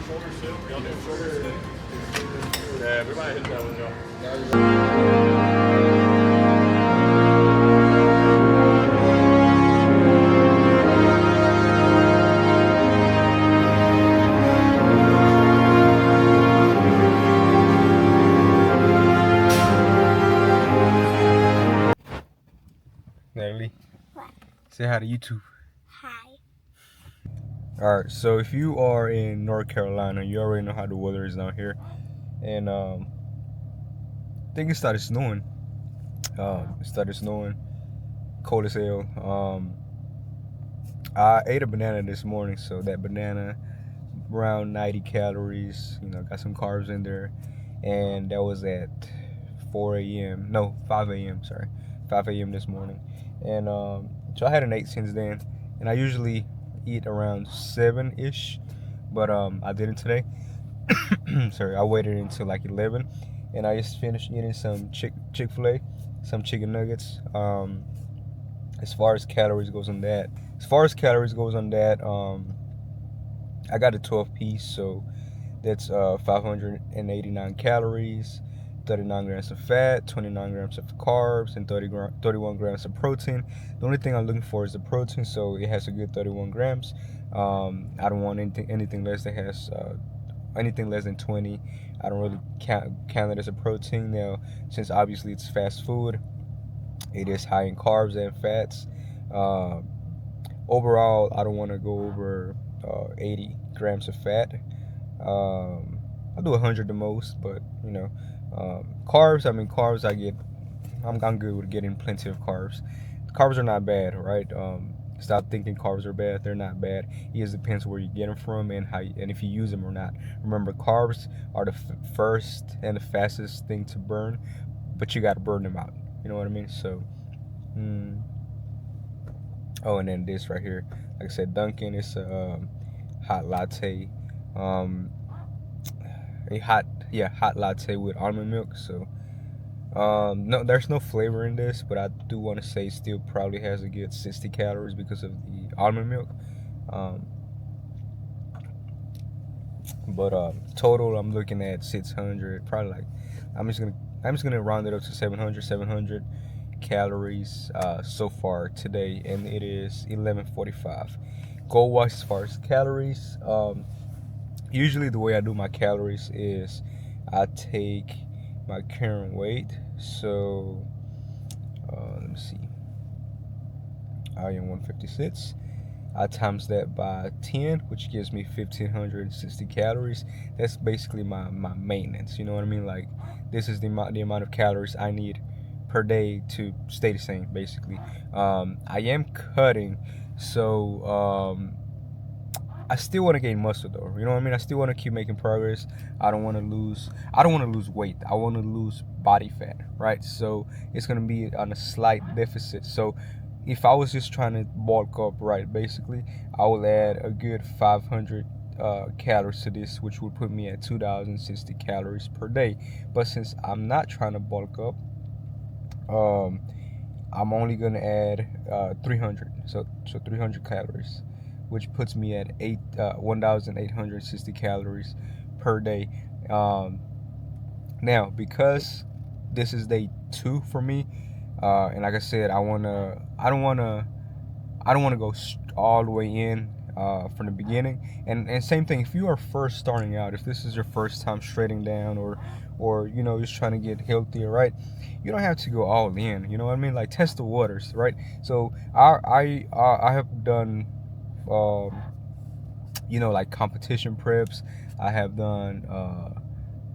shoulder still? Y'all doing shoulder still? Yeah, everybody hit that one, y'all. Natalie, What? say hi to YouTube. Hi. Alright, so if you are in North Carolina, you already know how the weather is down here. And I think it started snowing. Cold as hell. I ate a banana this morning, so that banana, around 90 calories, got some carbs in there. And that was at 4 a.m. No, 5 a.m. Sorry, 5 a.m. this morning. And so I hadn't ate since then. And I usually eat around 7-ish, but I didn't today. Sorry, I waited until like 11, and I just finished eating some Chick-fil-A, some chicken nuggets. As far as calories goes on that, I got a 12 piece, so that's 589 calories, 39 grams of fat, 29 grams of carbs, and 31 grams of protein. The only thing I'm looking for is the protein, so it has a good 31 grams. I don't want anything less that has anything less than 20. I don't really count it as a protein. Now, since obviously it's fast food, it is high in carbs and fats. Overall, I don't want to go over 80 grams of fat. I'll do 100 the most, but carbs. Carbs. I'm good with getting plenty of carbs. Carbs are not bad, right? Stop thinking carbs are bad. They're not bad. It just depends where you get them from and if you use them or not. Remember, carbs are the first and the fastest thing to burn, but you got to burn them out. You know what I mean? So, oh, and then this right here, like I said, Dunkin'. It's a hot latte. Hot latte with almond milk. So no, there's no flavor in this, but I do want to say it still probably has a good 60 calories because of the almond milk. But total, I'm looking at 600. Probably like I'm just gonna round it up to 700 calories so far today, and it is 11:45. Goal wise, as far as calories, usually the way I do my calories is I take my current weight. So let me see. I am 156. I times that by 10, which gives me 1,560 calories. That's basically my maintenance. You know what I mean? Like, this is the amount of calories I need per day to stay the same, basically. I am cutting, so I still want to gain muscle, though. You know what I mean? I still want to keep making progress. I don't want to lose weight. I want to lose body fat, right? So it's gonna be on a slight deficit. So if I was just trying to bulk up, right, basically, I will add a good 500 calories to this, which would put me at 2,060 calories per day. But since I'm not trying to bulk up, I'm only gonna add 300, so 300 calories, which puts me at 1,860 calories per day. Now, because this is day 2 for me, and like I said, I don't wanna go all the way in from the beginning. And same thing, if you are first starting out, if this is your first time straightening down, or just trying to get healthier, right? You don't have to go all in. You know what I mean? Like, test the waters, right? So I have done like competition preps. I have done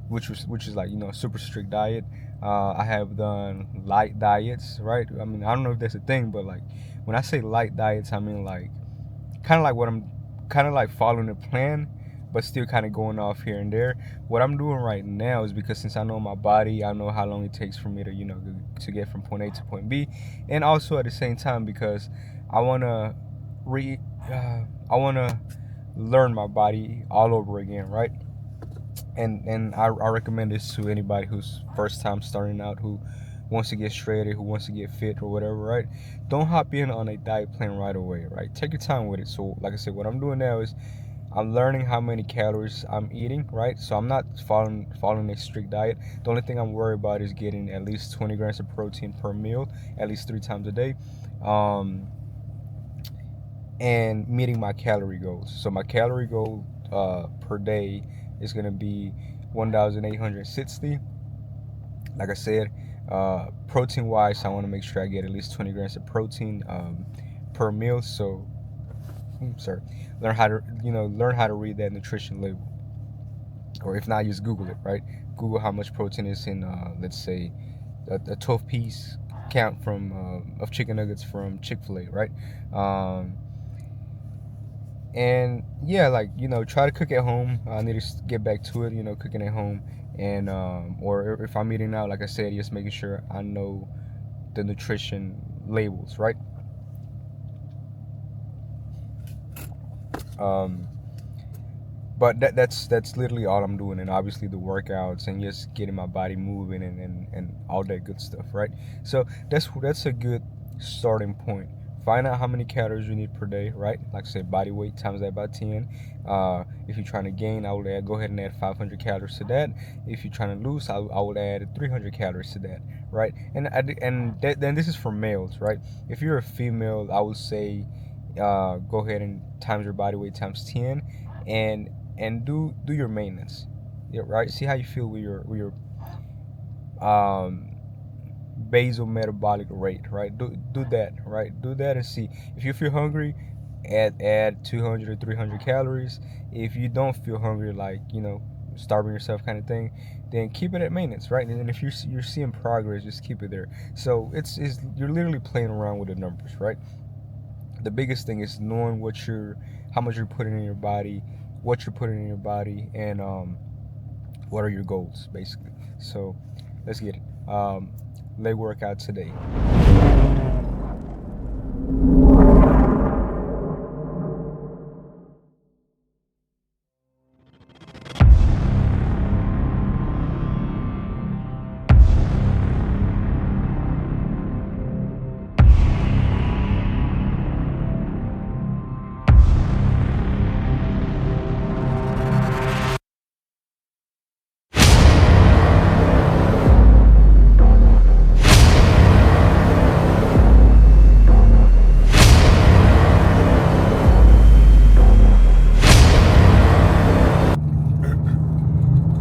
which is like, super strict diet. I have done light diets, right? I don't know if that's a thing, but like, when I say light diets, I mean like kind of like following a plan, but still kind of going off here and there. What I'm doing right now is, because since I know my body, I know how long it takes for me to to get from point A to point B, and also at the same time, because I wanna I wanna learn my body all over again, right? And I recommend this to anybody who's first time starting out, who wants to get straighter, who wants to get fit or whatever, right? Don't hop in on a diet plan right away, right? Take your time with it. So like I said, what I'm doing now is I'm learning how many calories I'm eating, right? So I'm not following a strict diet. The only thing I'm worried about is getting at least 20 grams of protein per meal, at least 3 times a day, um, and meeting my calorie goals. So my calorie goal per day is gonna be 1,860. Like I said, protein wise, I want to make sure I get at least 20 grams of protein per meal. So sorry, learn how to read that nutrition label, or if not, just Google it. Right, Google how much protein is in let's say a 12-piece count from of chicken nuggets from Chick-fil-A, right? And yeah, like, try to cook at home. I need to get back to it, cooking at home. And or if I'm eating out, like I said, just making sure I know the nutrition labels, right? But that's literally all I'm doing, and obviously the workouts and just getting my body moving and all that good stuff, right? So that's a good starting point. Find out how many calories you need per day, right? Like I said, body weight times that by 10. If you're trying to gain, I would go ahead and add 500 calories to that. If you're trying to lose, I would add 300 calories to that, right? Then this is for males, right? If you're a female, I would say go ahead and times your body weight times 10, and do your maintenance, yeah, right? See how you feel with your basal metabolic rate, right? Do that, right? Do that and see if you feel hungry. Add 200 or 300 calories. If you don't feel hungry, like starving yourself kind of thing, then keep it at maintenance, right? And then if you're seeing progress, just keep it there. So it's you're literally playing around with the numbers, right? The biggest thing is knowing how much you're putting in your body, what you're putting in your body, and what are your goals, basically. So let's get it. Leg workout today.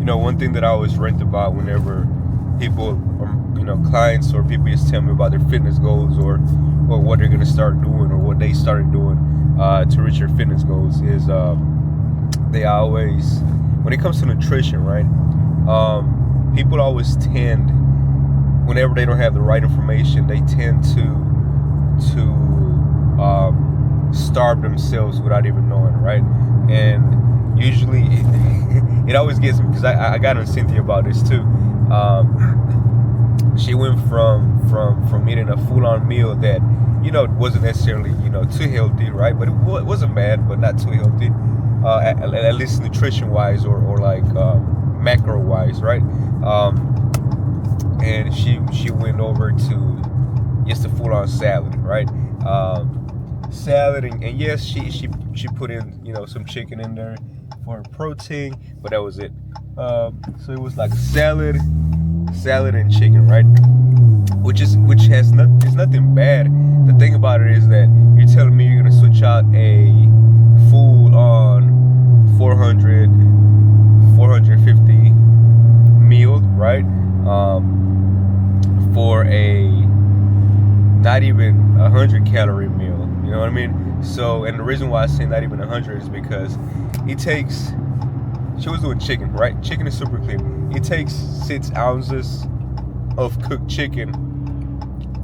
One thing that I always rant about whenever people, clients or people just tell me about their fitness goals or what they're gonna start doing or what they started doing to reach their fitness goals is they always, when it comes to nutrition, right? People always tend, whenever they don't have the right information, they tend to starve themselves without even knowing, right? And usually it always gets me, because I got on Cynthia about this too. She went from eating a full-on meal that wasn't necessarily too healthy, right? But it wasn't bad, but not too healthy, at least nutrition-wise or like macro-wise, right? And she went over to just a full-on salad, right? Salad and yes, she put in some chicken in there for protein, but that was it. So it was like salad and chicken, right? Which is nothing bad. The thing about it is that you're telling me you're gonna switch out a full on 450 meal, right? For a not even 100 calorie meal. You know what I mean? So, and the reason why I say not even 100 is because she was doing chicken, right? Chicken is super clean. It takes 6 ounces of cooked chicken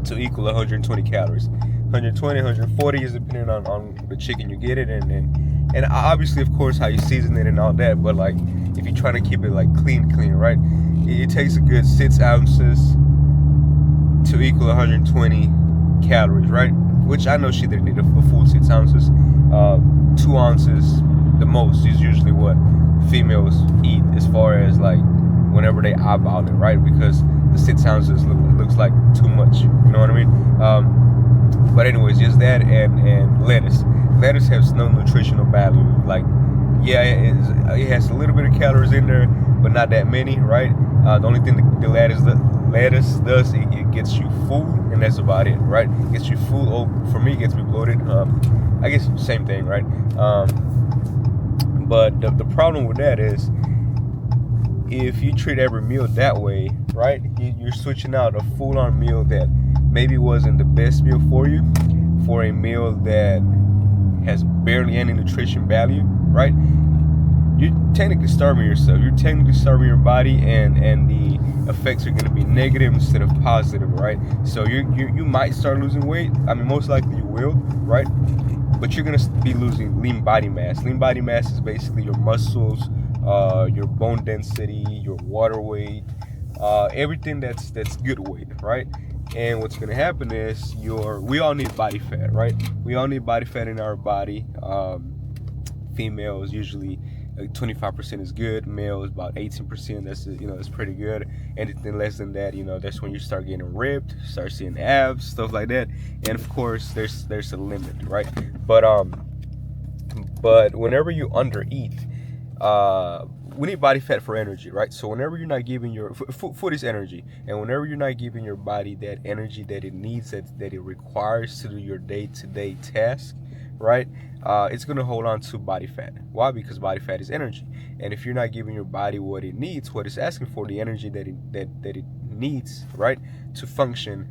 to equal 120 calories. 120, 140 is depending on the chicken you get it, and obviously, of course, how you season it and all that. But like, if you're trying to keep it like clean, right? It takes a good 6 ounces to equal 120 calories, right? Which I know she didn't need a full 6 ounces. 2 ounces, the most, is usually what females eat as far as like whenever they eyeball it, right? Because the 6 ounces looks like too much. You know what I mean? But anyways, just that and lettuce. Lettuce has no nutritional value. Like, yeah, it has a little bit of calories in there, but not that many, right? The only thing the lettuce does, it gets you full, and that's about it, right? It gets you full. Oh, for me, it gets me bloated. I guess same thing, right? But the problem with that is, if you treat every meal that way, right, you're switching out a full-on meal that maybe wasn't the best meal for you, for a meal that has barely any nutrition value, right? You're technically starving yourself. You're technically starving your body, and the effects are going to be negative instead of positive, right? So you might start losing weight. I mean, most likely you will, right? But you're going to be losing lean body mass. Lean body mass is basically your muscles, your bone density, your water weight, everything that's good weight, right? And what's going to happen is we all need body fat, right? We all need body fat in our body. Females usually 25% is good. Males about 18%. That's pretty good. Anything less than that, that's when you start getting ripped, start seeing abs, stuff like that. And of course, there's a limit, right? But whenever you undereat, we need body fat for energy, right? So whenever you're not giving your food is energy, and whenever you're not giving your body that energy that it needs, that it requires to do your day-to-day task, right? It's gonna hold on to body fat. Why? Because body fat is energy, and if you're not giving your body what it needs, what it's asking for, the energy that it needs, right, to function,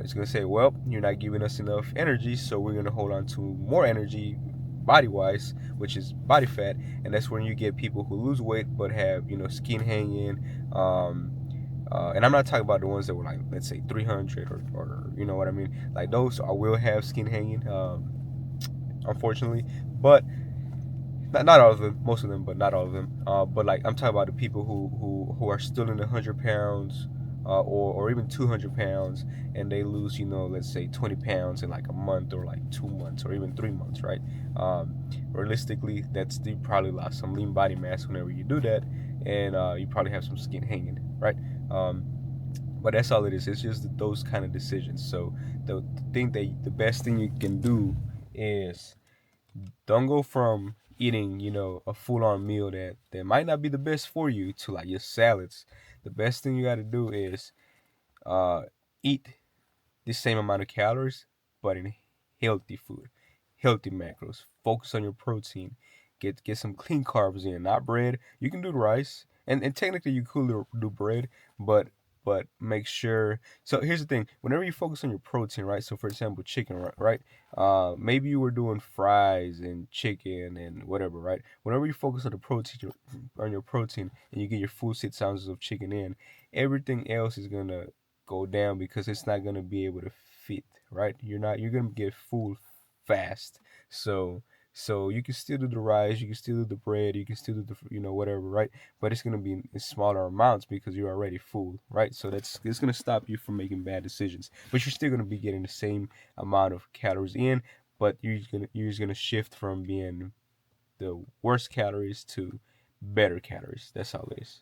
it's gonna say, well, you're not giving us enough energy, so we're gonna hold on to more energy body-wise, which is body fat, and that's when you get people who lose weight but have skin hanging. And I'm not talking about the ones that were like, let's say 300 or you know what I mean. Like those will have skin hanging, unfortunately, but not all of them, most of them, but not all of them. But like I'm talking about the people who are still in the 100 pounds, or even 200 pounds, and they lose, let's say 20 pounds in like a month, or like 2 months, or even 3 months, right? Realistically, you probably lost some lean body mass whenever you do that, and you probably have some skin hanging, right? But that's all it is. It's just those kind of decisions. So the best thing you can do is don't go from eating, a full-on meal that might not be the best for you, to like your salads. The best thing you got to do is eat the same amount of calories, but in healthy food, healthy macros. Focus on your protein. Get some clean carbs in, not bread. You can do rice, and technically you could do bread, but make sure. So here's the thing: whenever you focus on your protein, right? So for example, chicken, right? Maybe you were doing fries and chicken and whatever, right? Whenever you focus on your protein, and you get your full 6 ounces of chicken in, everything else is gonna go down, because it's not gonna be able to fit, right? You're gonna get full fast. So you can still do the rice, you can still do the bread, you can still do the whatever, right? But it's gonna be in smaller amounts because you're already full, right? So it's gonna stop you from making bad decisions. But you're still gonna be getting the same amount of calories in, but you're just gonna shift from being the worst calories to better calories. That's all it is.